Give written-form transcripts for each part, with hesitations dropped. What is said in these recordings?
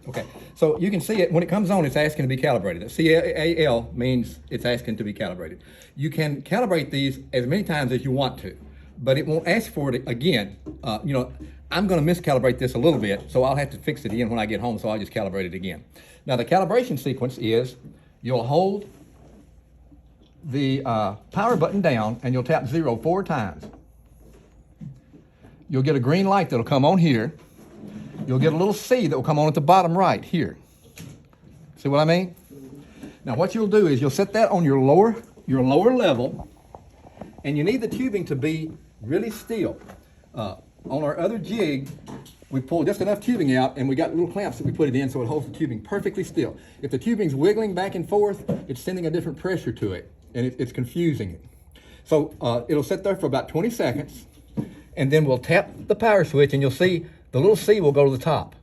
Okay, so you can see it, when it comes on, it's asking to be calibrated. The CAL means it's asking to be calibrated. You can calibrate these as many times as you want to, but it won't ask for it again. I'm gonna miscalibrate this a little bit, so I'll have to fix it again when I get home, so I'll just calibrate it again. Now the calibration sequence is, you'll hold the power button down and you'll tap 0 4 times. You'll get a green light that'll come on here. You'll get a little C that will come on at the bottom right here. See what I mean? Now what you'll do is you'll set that on your lower level, and you need the tubing to be really still. On our other jig, we pulled just enough tubing out, and we got little clamps that we put it in so it holds the tubing perfectly still. If the tubing's wiggling back and forth, it's sending a different pressure to it, and it's confusing it. So it'll sit there for about 20 seconds, and then we'll tap the power switch, and you'll see the little C will go to the top.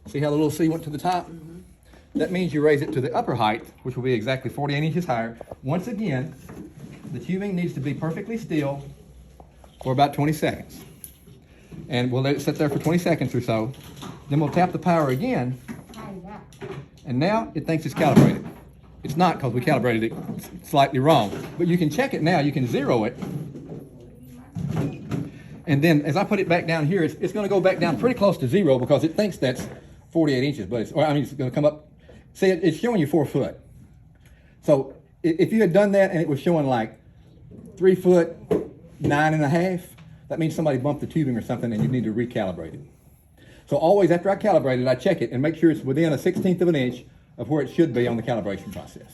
See how the little C went to the top? Mm-hmm. That means you raise it to the upper height, which will be exactly 48 inches higher. Once again, the tubing needs to be perfectly still for about 20 seconds. And we'll let it sit there for 20 seconds or so. Then we'll tap the power again. And now it thinks it's calibrated. It's not, because we calibrated it slightly wrong. But you can check it now. You can zero it. And then as I put it back down here, it's going to go back down pretty close to 0 because it thinks that's 48 inches. But it's going to come up. See, it's showing you 4 foot. So if you had done that and it was showing like 3 foot 9.5, that means somebody bumped the tubing or something and you need to recalibrate it. So always after I calibrate it, I check it and make sure it's within a 1/16 of an inch of where it should be on the calibration process.